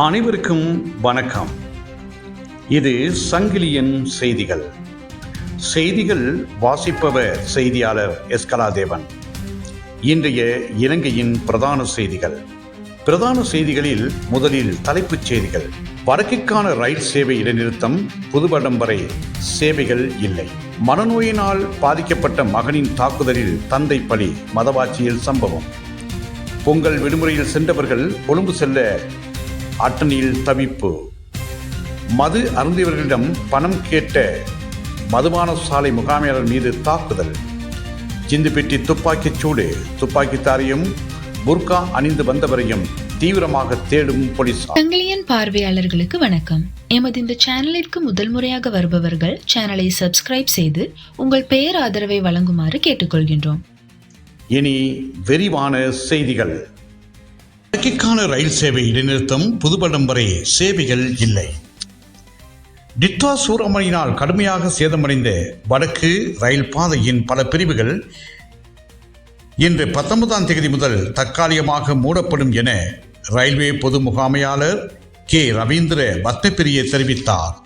அனைவருக்கும் வணக்கம். இது சங்கிலியன் செய்திகள். செய்திகள் வாசிப்பவர் செய்தியாளர் எஸ். கலாதேவன். இன்றைய இலங்கையின் பிரதான செய்திகள். பிரதான செய்திகளில் முதலில் தலைப்புச் செய்திகள். வடக்கிற்கான ரயில் சேவை இடைநிறுத்தம், புதுவடம் வரை சேவைகள் இல்லை. மனநோயினால் பாதிக்கப்பட்ட மகனின் தாக்குதலில் தந்தை பலி, மதவாச்சியில் சம்பவம். பொங்கல் விடுமுறையில் சென்றவர்கள் கொழும்பு செல்ல அட்டனில் தவிப்பு. மது அருந்தியவர்களிடம் பணம் கேட்ட மதுபான சாலை முகாமையாளர் மீது தாக்குதல். சிந்துப்பெட்டி துப்பாக்கிச் சூடு, துப்பாக்கித்தாரையும் புர்கா அணிந்து வந்தவரையும் தீவிரமாக தேடும் போலீசார். சங்கிலியன் பார்வையாளர்களுக்கு வணக்கம். எமது இந்த சேனலிற்கு முதல் முறையாக வருபவர்கள் சேனலை சப்ஸ்கிரைப் செய்து உங்கள் பெயர் ஆதரவை வழங்குமாறு கேட்டுக்கொள்கின்றோம். இனி விரிவான செய்திகள். வடக்கிற்கான ரயில் சேவை இடைநிறுத்தம், புதுவடம் வரை சேவைகள் இல்லை. டிட்வா சூறாவளியினால் கடுமையாக சேதமடைந்த வடக்கு ரயில் பாதையின் பல பிரிவுகள் இன்று 19ஆம் தேதி முதல் தற்காலிகமாக மூடப்படும் என ரயில்வே பொது முகாமையாளர் கே. ரவீந்திர பத்மபிரிய தெரிவித்தார்.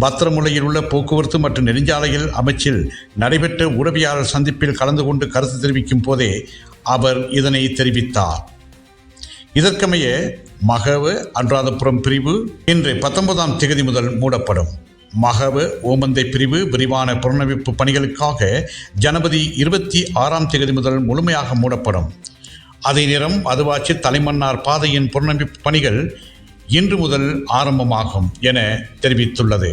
பத்திரமுலையில் உள்ள போக்குவரத்து மற்றும் நெடுஞ்சாலைகள் அமைச்சில் நடைபெற்ற உளவியலாளர் சந்திப்பில் கலந்து கொண்டு கருத்து தெரிவிக்கும் போதே அவர் இதனை தெரிவித்தார். இதற்கமைய மகவ அனுராதபுரம் பிரிவு இன்று 19ஆம் தேதி முதல் மூடப்படும். மகவ ஓமந்தை பிரிவு விரிவான புனரமைப்பு பணிகளுக்காக ஜனவரி 26ஆம் தேதி முதல் முழுமையாக மூடப்படும். அதே நேரம் மதுவாச்சி தலைமன்னார் பாதையின் புனரமைப்பு பணிகள் இன்று முதல் ஆரம்பமாகும் என தெரிவித்துள்ளது.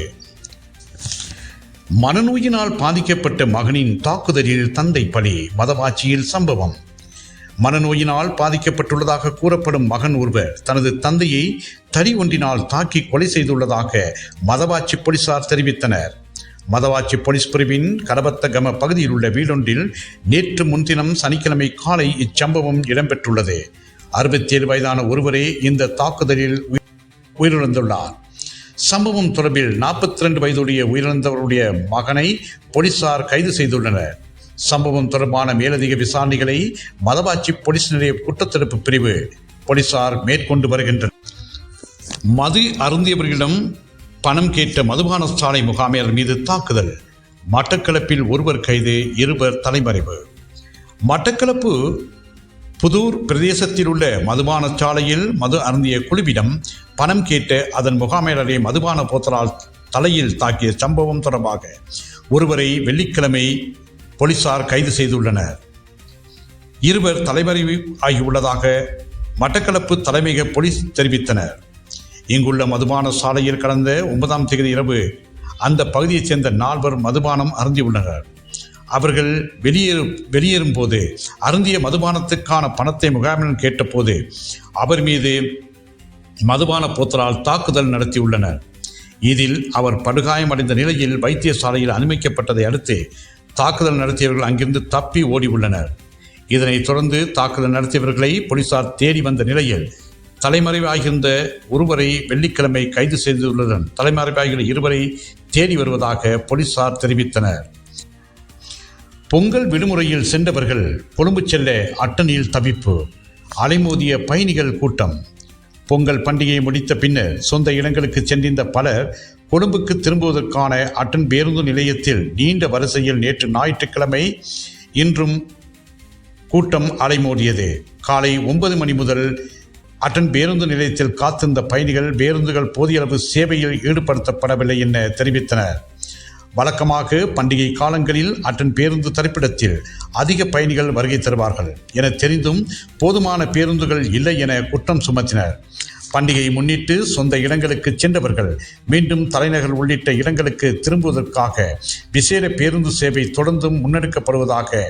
மனநோயினால் பாதிக்கப்பட்ட மகனின் தாக்குதலில் தந்தை பலி, மதவாச்சியில் சம்பவம். மனநோயினால் பாதிக்கப்பட்டுள்ளதாக கூறப்படும் மகன் ஒருவர் தனது தந்தையை தடி ஒன்றினால் தாக்கி கொலை செய்துள்ளதாக மதவாச்சி போலீசார் தெரிவித்தனர். மதவாச்சி போலீஸ் பிரிவின் கரபத்தகம பகுதியில் உள்ள வீடொன்றில் நேற்று முன்தினம் சனிக்கிழமை காலை இச்சம்பவம் இடம்பெற்றுள்ளது. 67 வயதான ஒருவரே இந்த தாக்குதலில் உயிரிழந்துள்ளார். சம்பவம் தொடர்பில் 42 வயதுடைய உயிரிழந்தவருடைய மகனை போலீசார் கைது செய்துள்ளனர். சம்பவம் தொடர்பான மேலதிக விசாரணைகளை மதவாச்சி போலீஸ் நிலைய குற்றத்தடுப்பு பிரிவு போலீசார் மேற்கொண்டு வருகின்றனர். மது அருந்தியவர்களிடம் பணம் கேட்ட மதுபான சாலை முகாமையாளர் மீது தாக்குதல். மட்டக்களப்பில் ஒருவர் கைது, 2 தலைமறைவு. மட்டக்களப்பு புதூர் பிரதேசத்தில் உள்ள மதுபான சாலையில் மது அருந்திய குழுவிடம் பணம் கேட்ட அதன் முகாமையாளரை மதுபான போத்தலால் தலையில் தாக்கிய சம்பவம் தொடர்பாக ஒருவரை வெள்ளிக்கிழமை போலீசார் கைது செய்துள்ளனர். 2 தலைமறைவு ஆகியுள்ளதாக மட்டக்களப்பு தலைமையக போலீஸ் தெரிவித்தனர். இங்குள்ள மதுபான சாலையில் கடந்த 9ஆம் தேதி இரவு அந்த பகுதியைச் சேர்ந்த 4 மதுபானம் அருந்தியுள்ளனர். அவர்கள் வெளியேறும் போது அருந்திய மதுபானத்துக்கான பணத்தை முகாமில் கேட்டபோது அவர் மீது மதுபான போத்தலால் தாக்குதல் நடத்தியுள்ளனர். இதில் அவர் படுகாயமடைந்த நிலையில் வைத்தியசாலையில் அனுமதிக்கப்பட்டதை அடுத்து தாக்குதல் நடத்தியவர்கள் அங்கிருந்து தப்பி ஓடி உள்ளனர். இதனைத் தொடர்ந்து தாக்குதல் நடத்தியவர்களை போலீசார் தேடி வந்த நிலையில் தலைமறைவாகியிருந்த ஒருவரை வெள்ளிக்கிழமை கைது செய்துள்ளதுடன் தலைமறைவாகிய 2 தேடி வருவதாக போலீசார் தெரிவித்தனர். பொங்கல் விடுமுறையில் சென்றவர்கள் கொழும்பு செல்ல அட்டனில் தவிப்பு, அலைமோதிய பயணிகள் கூட்டம். பொங்கல் பண்டிகையை முடித்த பின்னர் சொந்த இடங்களுக்கு சென்றிருந்த பலர் கொழும்புக்கு திரும்புவதற்கான அட்டன் பேருந்து நிலையத்தில் நீண்ட வரிசையில் நேற்று ஞாயிற்றுக்கிழமை இன்றும் கூட்டம் அலைமோதியது. காலை 9 மணி முதல் அட்டன் பேருந்து நிலையத்தில் காத்திருந்த பயணிகள் பேருந்துகள் போதிய அளவு சேவையில் ஈடுபடுத்தப்படவில்லை என தெரிவித்தனர். வழக்கமாக பண்டிகை காலங்களில் அட்டன் பேருந்து தரிப்பிடத்தில் அதிக பயணிகள் வருகை தருவார்கள் என தெரிந்தும் போதுமான பேருந்துகள் இல்லை என குற்றம் சுமத்தினர். பண்டிகையை முன்னிட்டு சொந்த இடங்களுக்கு சென்றவர்கள் மீண்டும் தலைநகர் உள்ளிட்ட இடங்களுக்கு திரும்புவதற்காக விசேட பேருந்து சேவை தொடர்ந்தும் முன்னெடுக்கப்படுவதாக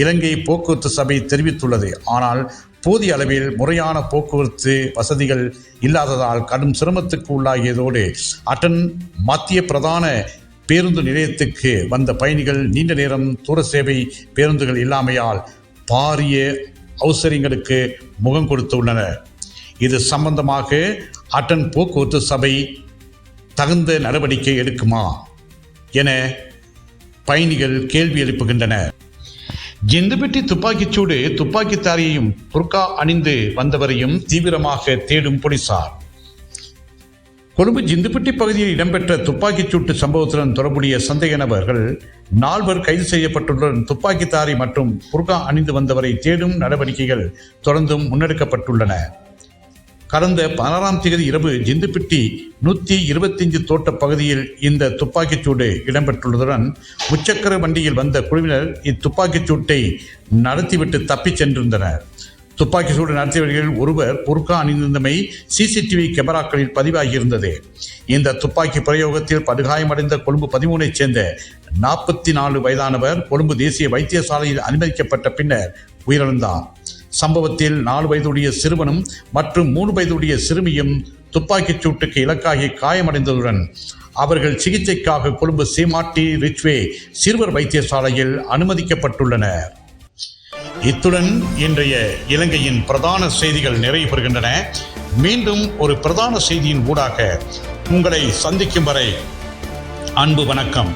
இலங்கை போக்குவரத்து சபை தெரிவித்துள்ளது. ஆனால் போதிய அளவில் முறையான போக்குவரத்து வசதிகள் இல்லாததால் கடும் சிரமத்துக்கு உள்ளாகியதோடு அட்டன் மத்திய பிரதான பேருந்து நிலையத்துக்கு வந்த பயணிகள் நீண்ட நேரம் தூர சேவை பேருந்துகள் இல்லாமையால் பாரிய அவசரங்களுக்கு முகம் கொடுத்துள்ளனர். இது சம்பந்தமாக அட்டன் போக்குவரத்து சபை தகுந்த நடவடிக்கை எடுக்குமா என பயணிகள் கேள்வி எழுப்புகின்றனர். ஜிந்துபெட்டி துப்பாக்கிச்சூடு, துப்பாக்கித்தாரியையும் புர்கா அணிந்து வந்தவரையும் தீவிரமாக தேடும் போலீசார். கொழும்பு ஜிந்துப்பட்டி பகுதியில் இடம்பெற்ற துப்பாக்கிச் சூட்டு சம்பவத்துடன் தொடர்புடைய சந்தேக நபர்கள் 4 கைது செய்யப்பட்டுள்ளனர். துப்பாக்கிதாரி மற்றும் புர்கா அணிந்து வந்தவரை தேடும் நடவடிக்கைகள் தொடர்ந்தும் முன்னெடுக்கப்பட்டுள்ளன. கடந்த 16ஆம் தேதி இரவு ஜிந்துப்பட்டி 125 தோட்ட பகுதியில் இந்த துப்பாக்கிச் சூடு இடம்பெற்றுள்ளதுடன் முச்சக்கர வண்டியில் வந்த குழுவினர் இத்துப்பாக்கிச் சூட்டை நடத்திவிட்டு தப்பிச் சென்றிருந்தனர். துப்பாக்கி சூடு நடத்தியவர்களில் ஒருவர் புர்கா அணிந்திருந்தமை சிசிடிவி கேமராக்களில் பதிவாகியிருந்தது. இந்த துப்பாக்கி பிரயோகத்தில் படுகாயமடைந்த கொழும்பு 13ஐச் சேர்ந்த 44 வயதானவர் கொழும்பு தேசிய வைத்தியசாலையில் அனுமதிக்கப்பட்ட பின்னர் உயிரிழந்தார். சம்பவத்தில் 4 வயதுடைய சிறுவனும் மற்றும் 3 வயதுடைய சிறுமியும் துப்பாக்கிச் சூட்டுக்கு இலக்காகி காயமடைந்ததுடன் அவர்கள் சிகிச்சைக்காக கொழும்பு சீமாட்டி ரிச்வே சிறுவர் வைத்தியசாலையில் அனுமதிக்கப்பட்டுள்ளனர். இத்துடன் இன்றைய இலங்கையின் பிரதான செய்திகள் நிறைவு பெறுகின்றன. மீண்டும் ஒரு பிரதான செய்தியின் ஊடாக உங்களை சந்திக்கும் வரை அன்பு வணக்கம்.